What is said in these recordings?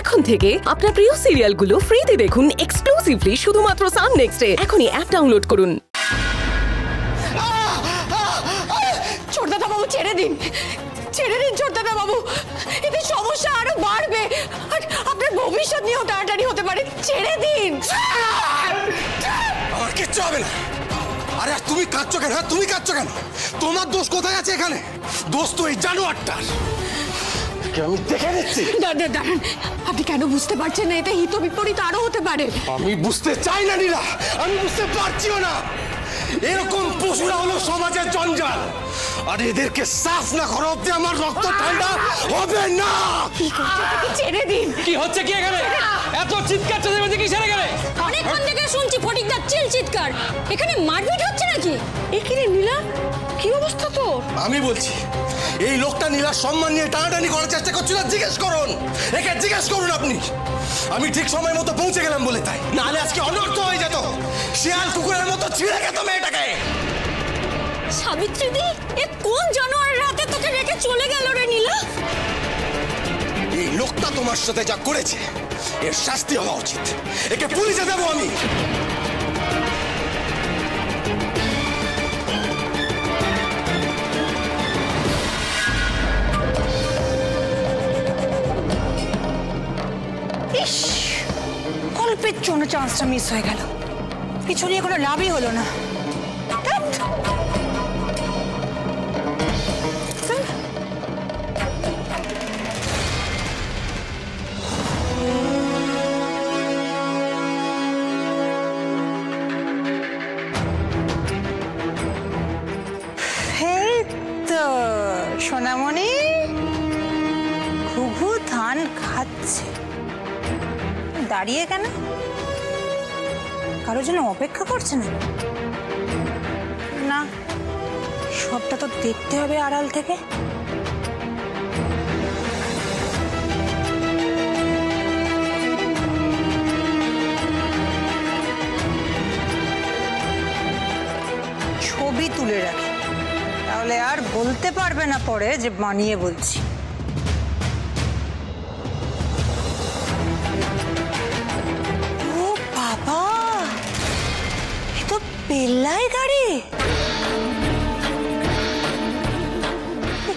এখন থেকে আপনার প্রিয় সিরিয়ালগুলো ফ্রিতে দেখুন এক্সক্লুসিভলি শুধুমাত্র সান নেক্সটে। এখনই অ্যাপ ডাউনলোড করুন। ছোটদাদা বাবু ছেড়ে দিন, ছেড়ে দিন ছোটদাদা বাবু, এতে সমস্যা আরো বাড়বে আর আপনার ভবিষ্যৎ নিয়েও টানাটানি হতে পারে। ছেড়ে দিন। আমার কিচ্ছু হবে না। আরে তুমি কাঁদছো কেন? তুমি কাঁদছো কেন? তোমার দোষ কোথায় আছে এখানে? দোষ তো এই জানোয়ারটার। আমি দেখে নিচ্ছি। দাঁড়ান, আপনি কেন বুঝতে পারছেন না? এতে হিত বিপরীত আরো হতে পারে। আমি বুঝতে চাই না নীলা, আমি বুঝতে পারছিও না। এরকম পশুরা হলো সমাজের জঞ্জাল, আর এদেরকে সাফ না করা অব্দি আমার রক্ত ঠান্ডা হবে না। ছেড়ে দিন। কি হচ্ছে কি এখানে? এত চিৎকার চেঁচামেচি কি সেরে গেলে? অনেকক্ষণ থেকে শুনছি ফটিকদার চিৎকার। এখানে মারপিট হচ্ছে নাকি? এখানে নীলা, কি অবস্থা তোর? আমি বলছি এই লোকটা নীলার সম্মান নিয়ে টানাটানি করার চেষ্টা করছিল। জিজ্ঞেস করুন, একে জিজ্ঞেস করুন আপনি। আমি ঠিক সময় মতো পৌঁছে গেলাম বলে তাই, নাহলে আজকে অনর্থ হয়ে যেত। শিয়াল কুকুরের মতো ছিঁড়ে খেত মেয়েটাকে। সাবিত্রী দি, এ কোন জানোয়ারের হাতে তোকে রেখে চলে গেল রে নীলা? এই লোকটা তোমার সাথে যা করেছে এর শাস্তি হওয়া উচিত। একে পুলিশে দেবো আমি। অল্পের জন্য চান্সটা মিস হয়ে গেল। কিছু নিয়ে কোনো লাভই হলো না। সোনামণি ঘুঘু ধান খাচ্ছে, দাঁড়িয়ে কেন? কারোর জন্য অপেক্ষা করছে না? না, সবটা তো দেখতে হবে আড়াল থেকে। ছবি তুলে রাখি, তাহলে আর বলতে পারবে না পরে যে বানিয়ে বলছি। ও বাবা, এ তো বেল্লাই গাড়ি।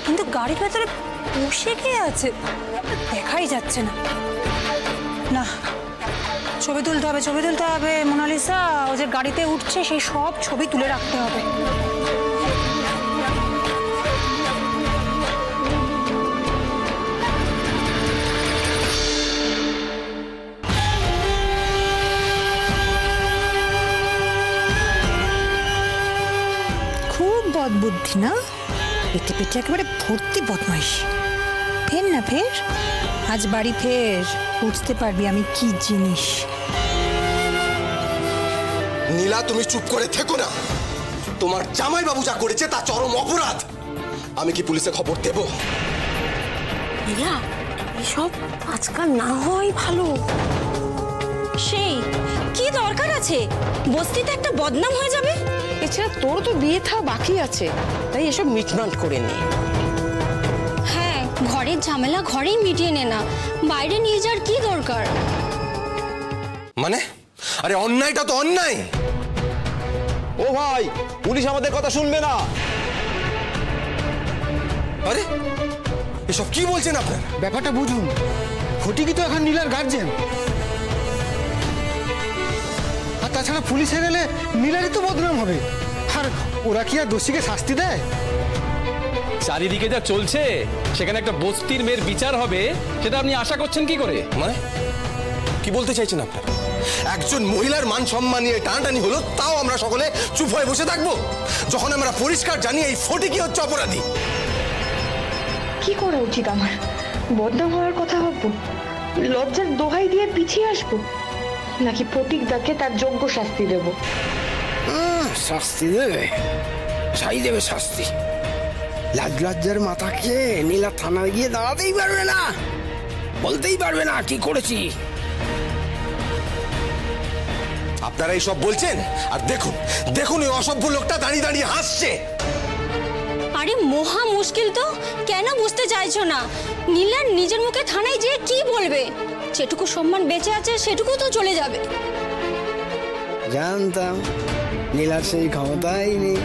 কিন্তু গাড়ির ভেতরে বসে কে আছে দেখাই যাচ্ছে না। না, ছবি তুলতে হবে, ছবি তুলতে হবে। মোনালিসা ও যে গাড়িতে উঠছে সেই সব ছবি তুলে রাখতে হবে। বুদ্ধি না, পেটে পেটে একেবারে ভর্তি বদমাইশ। ফের না ফের, আজ বাড়ি ফের, বুঝতে পারবি আমি কি জিনিস। নীলা, তুমি চুপ করে থেকো না। তোমার জামাই বাবু যা করেছে তা চরম অপরাধ। আমি কি পুলিশে খবর দেব? নীলা, এসব আজকাল না হয় ভালো। সেই কি দরকার আছে? বস্তিতে একটা বদনাম হয়ে যাবে। এছাড়া তোর তো বিয়ে থা বাকি আছে, তাই এসব মিটমাট করে নে। হ্যাঁ, ঘরের ঝামেলা ঘরেই মিটিয়ে নে না, বাইরে নিয়ে যাওয়ার কি দরকার? মানে আরে অন্যায়টা তো অন্যায়। ও ভাই, পুলিশ আমাদের কথা শুনবে না। আরে এসব কি বলছেন আপনারা? ব্যাপারটা বুঝুন, ফটিকই তো এখন নীলার গার্জেন। আর তাছাড়া পুলিশে গেলে নীলারই তো বদনাম হবে। আর ওরা কি আর দোষীকে শাস্তি দেয়? চারিদিকে যা চলছে সেখানে একটা বস্তির মেয়ের বিচার হবে, সেটা আপনি আশা করছেন কি করে? মানে কি বলতে চাইছেন আপনারা? একজন মহিলার মান সম্মান নিয়ে টানাটানি হলো, তাও আমরা সকলে চুপ হয়ে বসে থাকবো যখন আমরা পরিষ্কার জানি এই ফটিকই হচ্ছে অপরাধী? কি করা উচিত আমার? বদনাম হওয়ার কথা ভাববো, লজ্জার দোহাই দিয়ে পিছিয়ে আসবো, নাকি ফটিকদাকে তার যোগ্য শাস্তি দেব? শাস্তি দেবে, ছাই দেবে শাস্তি। লাজ লজ্জার মাথা খেয়ে নীলা থানায় গিয়ে দাঁড়াতেই পারবে না, বলতেই পারবে না কি করেছি। আপনারা এইসব বলছেন, আর দেখুন দেখুন ওই অসভ্য লোকটা দাঁড়িয়ে দাঁড়িয়ে হাসছে। আরে মহা মুশকিল তো, কেন বুঝতে চাইছো না? নীলার নিজের মুখে থানায় যেয়ে কি বলবে? যেটুকু সম্মান বেঁচে আছে সেটুকু তো চলে যাবে। জানতাম নীলার সেই ক্ষমতাই নেই।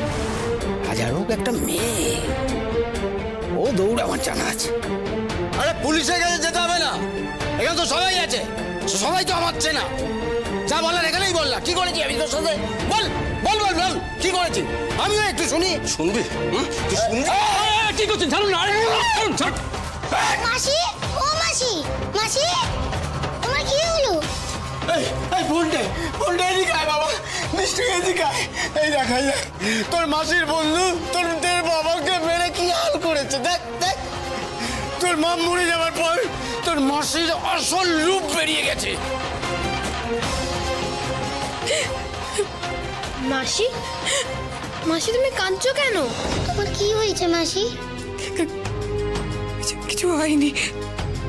হাজার হোক একটা মেয়ে, ও দৌড় আমার জানা আছে। আরে পুলিশের কাছে যেতে হবে না, এখানে তো সবাই আছে, সবাই তো আমার চেনা। যা বলার এখানেই বললা। কি করেছি আমি তোর সাথে? বল বল বল বল, কি করেছি? আমিও একটু শুনি। শুনবি? তুই শুনবি? কি করছেন? ছাড়ুন না, মাসি, ও মাসি, মাসি তোমার কি হলো? এই ফোনটা এদিকে আয় বাবা, মিষ্টি এদিকে আয়। এই দেখ তোর মাসির বন্ধু তোর বাবাকে মেরে কি হাল করেছে। দেখ দেখ, তোর মা মরে যাওয়ার পর তোর মাসির আসল রূপ বেরিয়ে গেছে। মাসি, মাসি তুমি কাঁদছো কেন? তোমার কি হয়েছে মাসি? কিছু হয়নি,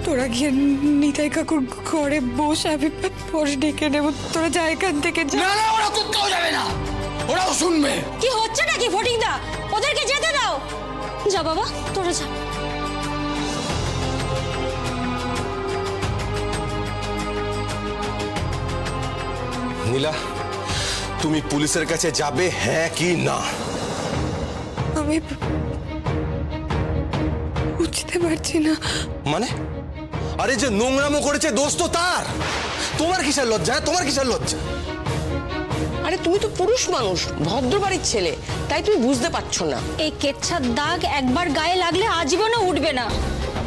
তোরা গিয়ে নিতাই কাকুর ঘরে বস, আমি পরে ডেকে নেব। তোরা যা এখান থেকে। না না, ওরা কোথাও যাবে না, ওরাও শুনবে। কি হচ্ছে নাকি ফটিকদা? ওদেরকে যেতে দাও। যা বাবা, তোরা যা। নীলা, তুমি পুলিশের কাছে যাবে, হ্যাঁ কি না? আমি বুঝতে পারছি না। মানে? আরে যে নোংরামো করেছে দোষ তো তার। তোমার কিসের লজ্জা? তোমার কিসের লজ্জা? আরে তুমি তো পুরুষ মানুষ, ভদ্র বাড়ির ছেলে, তাই তুমি বুঝতে পারছো না। এই কেচ্ছার দাগ একবার গায়ে লাগলে আজীবনও উঠবে না।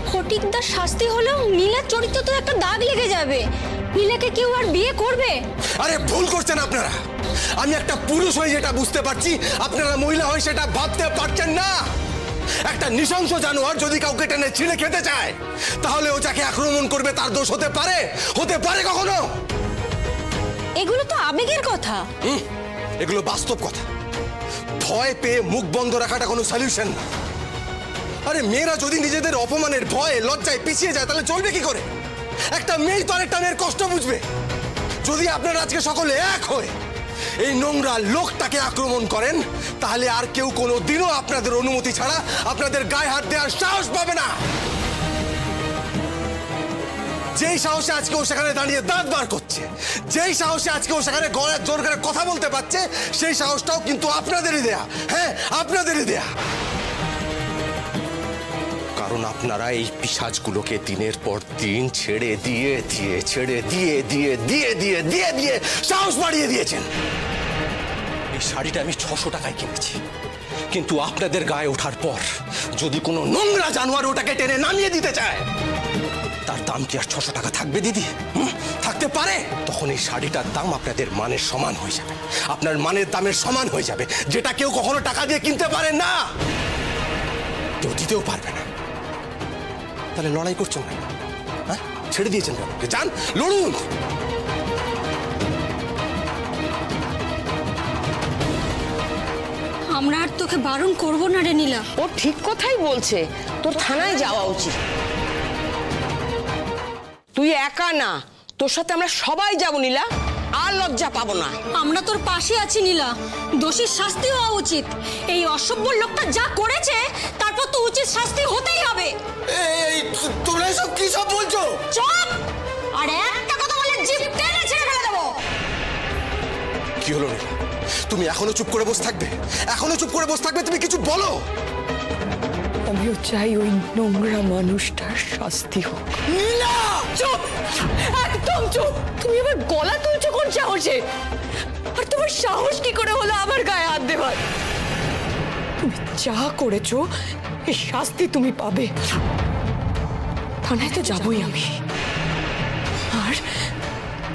ফটিকদার শাস্তি হলেও নীলার চরিত্র তো একটা দাগ লেগে যাবে। নীলাকে কেউ আর বিয়ে করবে? আরে ভুল করছেন আপনারা। আমি একটা পুরুষ হয়ে যেটা বুঝতে পারছি, আপনারা মহিলা হয়ে সেটা ভাবতে পারছেন না। একটা নৃশংস জানোয়ার যদি কাউকে টেনে ছিঁড়ে খেতে চায়, তাহলে ও যাকে আক্রমণ করবে তার দোষ হতে পারে? হতে পারে কখনো? এগুলো তো আবেগের কথা। এগুলো বাস্তব কথা। ভয় পেয়ে মুখ বন্ধ রাখাটা কোনো সলিউশন না। আরে মেয়েরা যদি নিজেদের অপমানের ভয়ে লজ্জায় পিছিয়ে যায় তাহলে চলবে কি করে? একটা মেয়ে তো আরেকটা মেয়ের কষ্ট বুঝবে। যদি আপনারা আজকে সকলে এক হয়ে এই নোংরা লোকটাকে আক্রমণ করেন, তাহলে আর কেউ কোনো দিনও আপনাদের অনুমতি ছাড়া আপনাদের গায়ে হাত দেওয়ার সাহস পাবে না। যেই সাহসে আজকে ও সেখানে দাঁড়িয়ে দাঁত বার করছে, যেই সাহসে আজকে ও সেখানে গলার জোর করে কথা বলতে পারছে, সেই সাহসটাও কিন্তু আপনাদেরই দেয়া। হ্যাঁ, আপনাদেরই দেয়া। কারণ আপনারা এই পিশাচগুলোকে দিনের পর দিন ছেড়ে দিয়ে সাহস বাড়িয়ে দিয়েছেন। এই শাড়িটা আমি 600 টাকায় কিনেছি, কিন্তু আপনাদের গায়ে ওঠার পর যদি কোনো নোংরা জানোয়ার ওটাকে টেনে নামিয়ে দিতে চায়, তার দাম কি আর 600 টাকা থাকবে দিদি? থাকতে পারে? তখন এই শাড়িটার দাম আপনাদের মানের সমান হয়ে যাবে, আপনার মানের দামের সমান হয়ে যাবে, যেটা কেউ কখনো টাকা দিয়ে কিনতে পারে না, কেউ দিতেও পারবে না। তাহলে লড়াই করছেন না? হ্যাঁ, ছেড়ে দিয়েছেন কেন? যান লড়ুন। আমরা আর তোকে বারণ করবো না রে নীলা। ও ঠিক কথাই বলছে, তোর থানায় যাওয়া উচিত। তুই একা না, তোর সাথে আমরা সবাই যাবো নীলা, আর লজ্জা পাবো না। আমরা তোর পাশে আছি নীলা, দোষীর শাস্তি হওয়া উচিত। এই অসভ্য লোকটা যা করেছে তারপর তো উচিত শাস্তি হতেই হবে। এই তোমরা সব কি সব বলছো? চুপ! আর একটা কথা বলে জিভ টেনে ছেড়ে ফেলে দেবো। কি হলো নীলা? তুমি এখনো চুপ করে বসে থাকবে? এখনো চুপ করে বসে থাকবে? তুমি কিছু বলো। আমিও চাই ওই নোংরা মানুষটার শাস্তি হোক। নীলা! চুপ, একদম চুপ। তুমি আবার গলা তুলছো কোন সাহসে? আর তোমার সাহস কি করে হলো আমার গায়ে হাত দেওয়ার? তুমি যা করেছো এই শাস্তি তুমি পাবে। থানায় তো যাবই আমি, আর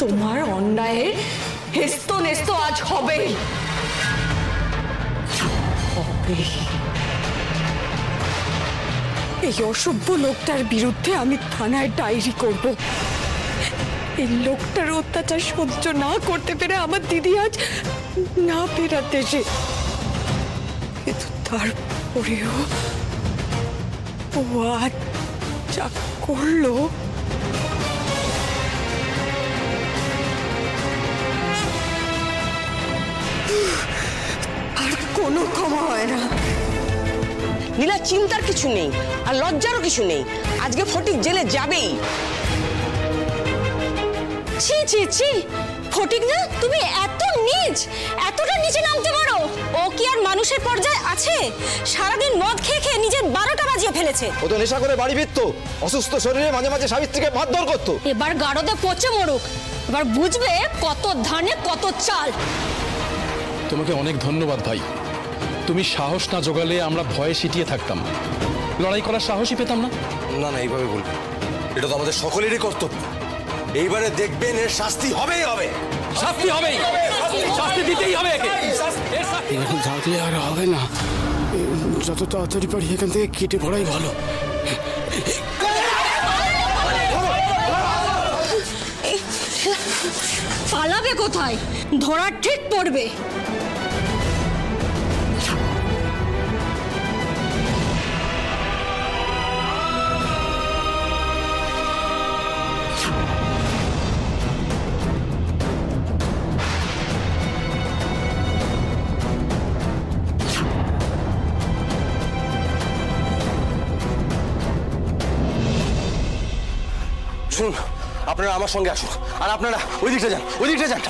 তোমার অন্যায়ের হেস্ত নেস্ত আজ হবেই। এই অসভ্য লোকটার বিরুদ্ধে আমি থানায় ডায়েরি করব। এই লোকটার অত্যাচার সহ্য না করতে পেরে আমার দিদি আজ না ফেরার দেশে। কিন্তু তারপরেও ও আজ যা করলো, আর কোনো ক্ষমা হয় না। নীলা, চিন্তার কিছু নেই আর লজ্জারও কিছু নেই, আজকে ফটিক জেলে যাবেই। ছি ছি ছি, ফটিক না তুমি এত নীচ, এতটা নিচে নামতে পারো? ও কি আর মানুষের পর্যায়ে আছে? সারাদিন মদ খেয়ে খেয়ে নিজের 12টা বাজিয়ে ফেলেছে। ও তো নেশা করে বাড়ি ফিরতো, অসুস্থ শরীরে মাঝে মাঝে সাবিত্রীকে মারধর করতো। এবার গাড়োতে পচে মরুক, এবার বুঝবে কত ধানে কত চাল। তোমাকে অনেক ধন্যবাদ ভাই, তুমি সাহস না জোগালে আমরা ভয়ে সিটিয়ে থাকতাম, লড়াই করার সাহসই পেতাম না। না না, এইভাবে বলবো, এটা তো আমাদের সকলেরই কর্তব্য। এইবারে দেখবেন এর শাস্তি হবেই হবে। শাস্তি হবেই, শাস্তি দিতেই হবে একে। এরকম থাকলে আর হবে না, যত তাড়াতাড়ি পারি এখান থেকে কেটে পড়াই ভালো। পালাবে কোথায়? ধরা ঠিক পড়বে। শুনুন, আপনারা আমার সঙ্গে আসুন, আর আপনারা ওই দিকটা যান, ওই দিকটা যান।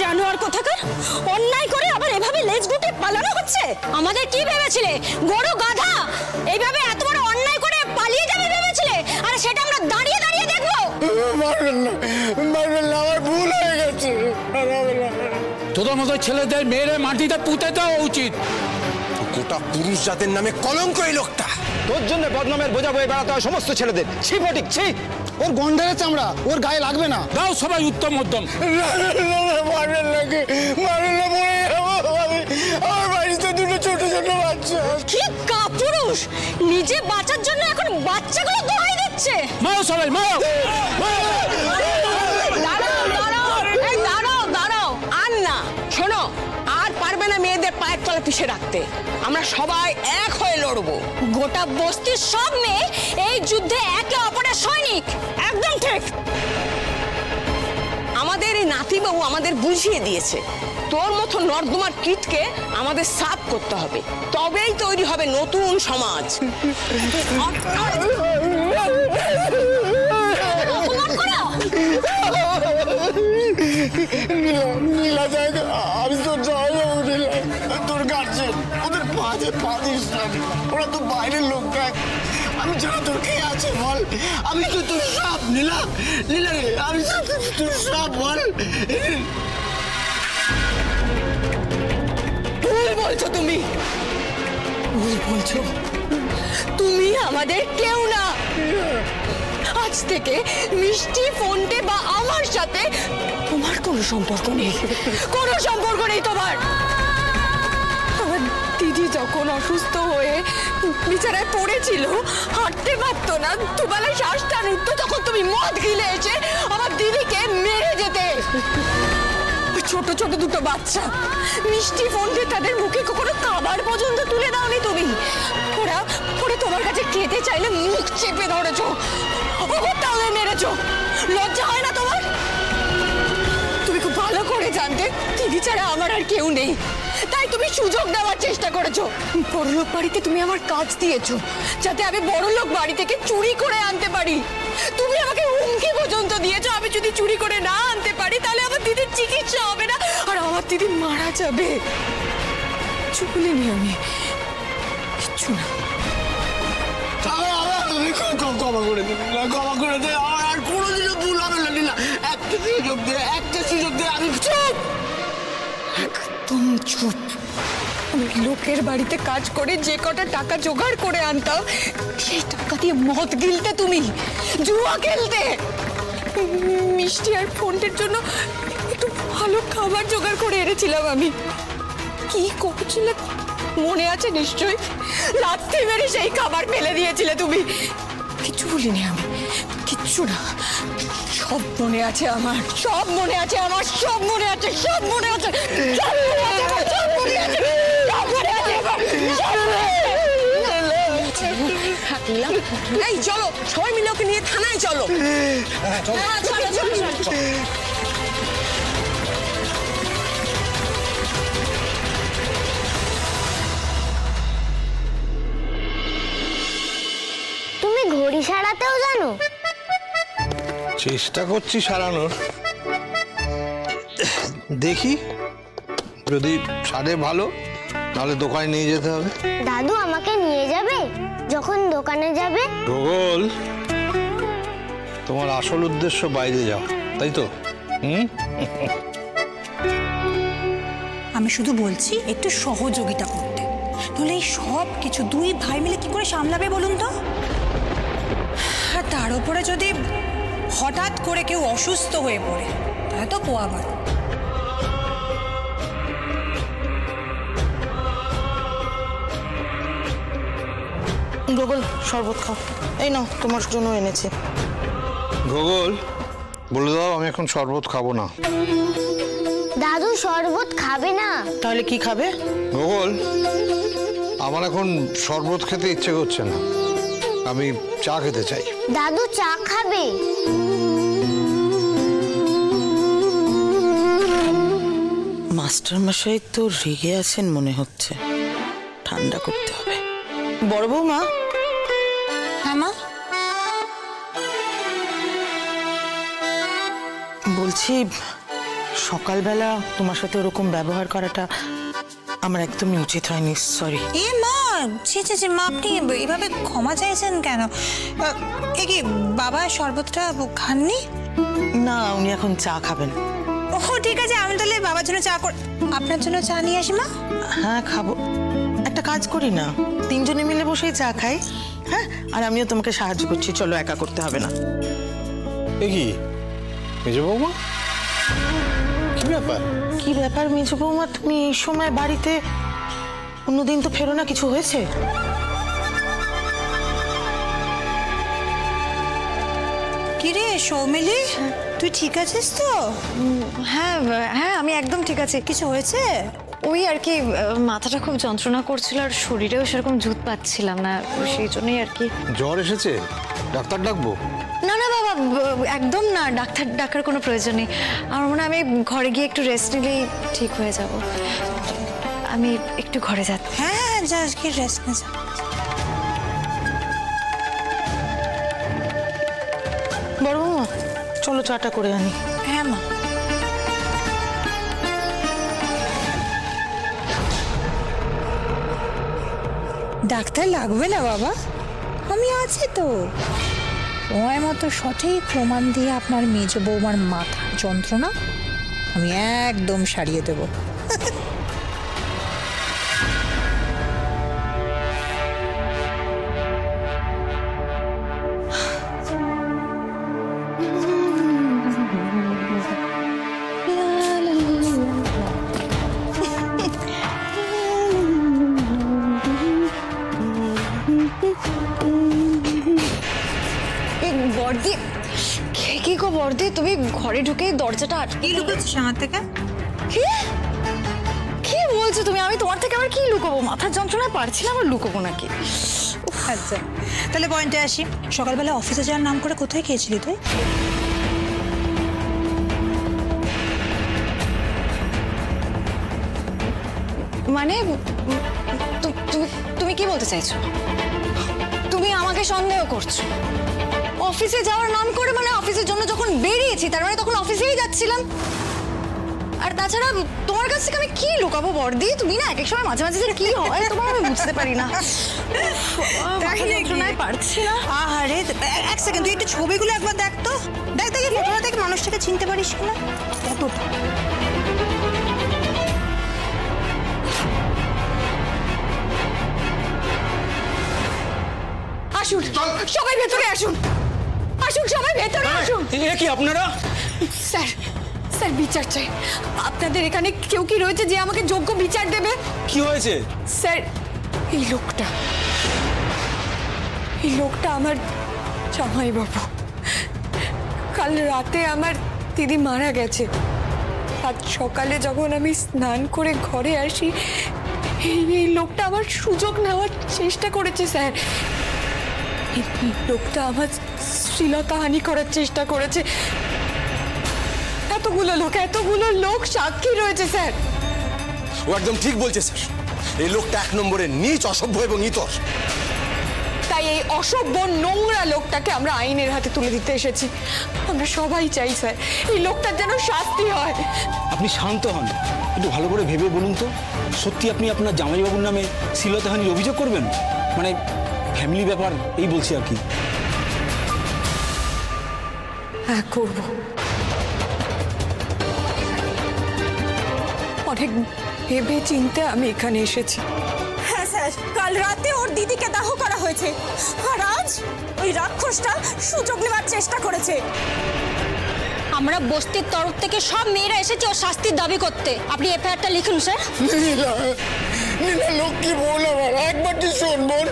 জানোয়ার কোথাকার, অন্যায় করে আবার এভাবে লেজ গুটে পালানো হচ্ছে। আমাদের কি ভেবেছিলে, গরু গাধা এইভাবে এত বড় অন্যায় করে পালিয়ে যাবে ভেবেছিলে? আর সেটা আমরা দাঁড়িয়ে দাঁড়িয়ে দেখবো? মারবেন না, মারবেন না, আমার ভুল হয়ে গেছে। তোদের মতো ছেলেদের মেয়েরে মাটিতে পুঁতে দেওয়া উচিত। গোটা পুরুষ জাতের নামে কলঙ্ক এই লোকটা। তোর জন্য বদনামের বোঝা বয়ে বেড়াতে হয় সমস্ত ছেলেদের। ছি ফটিক, ছি। ওর গন্ডারের চামড়া ওর গায়ে লাগবে না। দাও সবাই উত্তম মধ্যম। মারবেন না, মারবেন না, মরে যাবো আমি। আমার বাড়িতে দুটো ছোট ছোট বাচ্চা। কি কাপুরুষ, নিজে বাঁচার জন্য এখন বাচ্চাগুলো দোহাই দিচ্ছে। মারো সবাই, মারো। দাঁড়াও দাঁড়াও, এই দাঁড়াও দাঁড়াও, আর না, শোনো, আর পারবে না মেয়েদের পায়ের তলা পিষে রাখতে। আমরা সবাই এক হয়ে লড়বো। গোটা বস্তির সব মেয়ে এই যুদ্ধে একে অপরের সৈনিক। একদম ঠিক। আমাদের এই নাতিবাবু আমাদের বুঝিয়ে দিয়েছে, তোর মতো নর্দমার কীটকে আমাদের সাফ করতে হবে, তবেই তৈরি হবে নতুন সমাজ। নীলা দেখ, আমি তোর জয় যাবো নীলা, তোর গার্জেন, ওদের পাঁচে পাঁচিস না, ওরা তো বাইরের লোক। দেখ আমি ছাড়া তোর কে আছে বল? আমি তো তোর সব নীলা, নীলা রে, আমি তো তোর সব বল। ভুল বলছো তুমি, ভুল বলছো। তুমি আমাদের কেউ না। আজ থেকে মিষ্টি, ফোনটে বা আমার সাথে তোমার কোনো সম্পর্ক নেই, কোনো সম্পর্ক নেই তোমার। আমার দিদি যখন অসুস্থ হয়ে বিছানায় পড়েছিল, হাঁটতে পারতো না, দুবেলায় শ্বাস টান উঠতো, তখন তুমি মদ গিলে এসে আমার দিদিকে মেরে যেতে। ছোট ছোট দুটো বাচ্চা মিষ্টি, ফোনটে, তাদের মুখে কখনো খাবার পর্যন্ত তুলে দাওনি তুমি। ওরা ওরা তোমার কাছে খেতে চাইলে মুখ চেপে ধরেছো, তাহলে মেরেছো। লজ্জা হয় না তোমার? তুমি খুব ভালো করে জানতে দিদি ছাড়া আমার আর কেউ নেই, তাই তুমি সুযোগ দেওয়ার চেষ্টা করেছো। বড়লোক বাড়িতে তুমি আমার কাজ দিয়েছো, যাতে আমি বড়লোক বাড়ি থেকে চুরি করে আনতে পারি। তুমি আমাকে হুমকি পর্যন্ত দিয়েছো, আমি যদি চুরি করে না আনতে পারি তাহলে আমার দিদির চিকিৎসা হবে না, আর আমার দিদি মারা যাবে। চুলিনি আমি, কিচ্ছু না। ক্ষমা করে দে, ক্ষমা করে দে, আমার আর কোনোদিনও ভুল হবে না নীলা। একটা সুযোগ দে, একটা সুযোগ দে। আমি চুপ, একদম চুপ। আমি লোকের বাড়িতে কাজ করে যে কটা টাকা জোগাড় করে আনতাম সেই টাকা দিয়ে মদ গিলতে, তুমি জুয়া খেলতে, মিষ্টি আর ফোনের জন্য একটু ভালো খাবার জোগাড় করে এনেছিলাম আমি। কি করছিলে মনে আছে নিশ্চয়ই? লাথি মেরে সেই খাবার ফেলে দিয়েছিলে তুমি। কিচ্ছু বলিনি আমি, কিচ্ছু না। সব মনে আছে আমার, সব মনে আছে আমার, সব মনে আছে, সব মনে আছে, সব মনে আছে, সব মনে আছে, সব মনে আছে। এই চলো সবাই মিলে ওকে নিয়ে থানায় চলো। চলো চলো চলো। তুমি ঘড়ি সারাতেও জানো? চেষ্টা করছি সারানোর, দেখি যদি সারে ভালো নাহলে দোকানে নিয়ে যেতে হবে। দাদু আমাকে নিয়ে যাবে যখন দোকানে যাবে? ভূগোল, তোমার আসল উদ্দেশ্য বাইরে যাও, তাই তো? আমি শুধু বলছি একটু সহযোগিতা করতে, তাহলে এই সব কিছু দুই ভাই মিলে কি করে সামলাবে বলুন তো? আর তার উপরে যদি হঠাৎ করে কেউ অসুস্থ হয়ে পড়ে তাহলে তো পোয়াবার। গোগল শরবত খাও, এই নাও তোমার জন্য এনেছি। ভূগোল, বলে দাও আমি এখন শরবত খাবো না। দাদু শরবত খাবে না? তাহলে কি খাবে? ভূগোল, আমার এখন শরবত খেতে ইচ্ছে করছে না, আমি চা খেতে চাই। দাদু চা খাবে? মাস্টার মশাই তো রেগে আছেন মনে হচ্ছে, ঠান্ডা করতে হবে। বড় বৌমা। হ্যাঁ মা? বলছি সকালবেলা তোমার সাথে ওরকম ব্যবহার করাটা আমার একদমই উচিত হয়নি, সরি। এ মা, ছি ছি ছি, মা আপনি এইভাবে ক্ষমা চাইছেন কেন? এ কি বাবা শরবতটা খাননি? না, উনি এখন চা খাবেন। ও ঠিক আছে, আমি তাহলে বাবার জন্য চা আপনার জন্য চা নিয়ে আসি মা। হ্যাঁ খাবো, একটা কাজ করি না, তিনজনে মিলে বসেই চা খাই। হ্যাঁ, আর আমিও তোমাকে সাহায্য করছি, চলো একা করতে হবে না। এ কি মেজো বৌমা, কি ব্যাপার? কি ব্যাপার মেজো বৌমা, তুমি এই সময় বাড়িতে? অন্যদিন তো ফেরো না, কিছু হয়েছে? কিরে সৌমিলি, তুই ঠিক আছিস তো? হ্যাঁ হ্যাঁ, আমি একদম ঠিক আছি। কিছু হয়েছে? ওই আর কি, মাথাটা খুব যন্ত্রণা করছিল আর শরীরেও সেরকম জুত পাচ্ছিলাম না, সেই জন্যই আর কি। জ্বর এসেছে, ডাক্তার ডাকবো? না না বাবা, একদম না, ডাক্তার ডাকার কোনো প্রয়োজন নেই। আমার মনে হয় আমি ঘরে গিয়ে একটু রেস্ট নিলেই ঠিক হয়ে যাব। আমি একটু ঘরে যাচ্ছি। হ্যাঁ হ্যাঁ, যা কি রেস্ট নে যা। বড় বৌমা চলো চাটা করে আনি। হ্যাঁ মা। ডাক্তার লাগবে না বাবা, আমি আছি তো। সময় মতো সঠিক প্রমাণ দিয়ে আপনার মেজ বৌমার মাথার যন্ত্রণা আমি একদম সারিয়ে দেব। বর্দি, কি গো বর্দি, তুমি ঘরে ঢুকে দরজাটা কি লুকোচ্ছিস আমার থেকে? কি বলছো তুমি? আমি তোমার থেকে আবার কি লুকোবো? মাথার যন্ত্রণায় পারছি না, আবার লুকোবো নাকি? আচ্ছা তাহলে পয়েন্টে আসি। সকালবেলা অফিসে যাওয়ার নাম করে কোথায় গিয়েছিলি তুই? মানে তুমি কি বলতে চাইছো? তুমি আমাকে সন্দেহ করছো? অফিসে যাওয়ার নাম করে মানে অফিসের জন্য যখন বেরিয়েছি তার মানে তখন অফিসেই যাচ্ছিলাম। আর তাছাড়া তোমার কাছ থেকে আমি কি লুকাবো বর্দি? তুমি না এক এক সময় মাঝে মাঝে যে কি হয় তোমার আমি বুঝতে পারি না। পারছি না। আরে এক সেকেন্ড, তুই একটু ছবিগুলো একবার দেখ তো, দেখ দেখি ফটোটা থেকে মানুষটাকে চিনতে পারিস কিনা। আসুন সবাই ভেতরে আসুন, আসুন সবাই ভেতরে আসুন। এ কি আপনারা? স্যার স্যার বিচার চাই। আপনাদের এখানে কেউ কি রয়েছে যে আমাকে যোগ্য বিচার দেবে? কি হয়েছে? স্যার এই লোকটা আমার জামাইবাবু। কাল রাতে আমার দিদি মারা গেছে। আজ সকালে যখন আমি স্নান করে ঘরে আসি, এই লোকটা আমার সুযোগ নেওয়ার চেষ্টা করেছে স্যার। এই লোকটা আমার শ্লীলতাহানি করার চেষ্টা করেছে। এতগুলো লোক সাক্ষী রয়েছে স্যার। ও একদম ঠিক বলছে স্যার। এই লোকটা 1 নম্বরের নীচ, অসভ্য এবং ইতর। তাই এই অসভ্য নোংরা লোকটাকে আমরা আইনের হাতে তুলে দিতে এসেছি। আমরা সবাই চাই স্যার এই লোকটার যেন শাস্তি হয়। আপনি শান্ত হন, একটু ভালো করে ভেবে বলুন তো, সত্যি আপনি আপনার জামাইবাবুর নামে শ্লীলতাহানির অভিযোগ করবেন? মানে ফ্যামিলি ব্যাপার, এই বলছি আর কি। হ্যাঁ করব। অনেক ভেবে চিন্তে আমি এখানে এসেছি। হ্যাঁ স্যার, কাল রাতে ওর দিদিকে দাহ করা হয়েছে, আর আজ ওই রাক্ষসটা সুযোগ নেওয়ার চেষ্টা করেছে। আমরা বস্তির তরফ থেকে সব মেয়েরা এসেছি ওর শাস্তির দাবি করতে। আপনি এফআইআরটা লিখুন স্যার। নীলা লক্ষ্মী বোন আমার, একবারটি শোন বোন।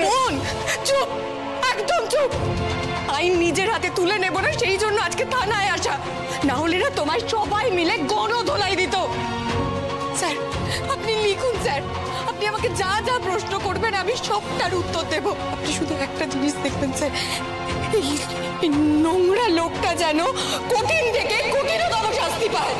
বোন চুপ, একদম চুপ। আইন নিজের হাতে তুলে নেব না, সেই জন্য আজকে থানায় আসা। না হলে না তোমায় সবাই মিলে গণধোলাই দিত। স্যার আপনি লিখুন স্যার, আপনি আমাকে যা যা প্রশ্ন করবেন আমি সবটার উত্তর দেব। আপনি শুধু একটা জিনিস দেখবেন স্যার, এই নোংরা লোকটা যেন কঠিন থেকে কঠিনতম শাস্তি পায়।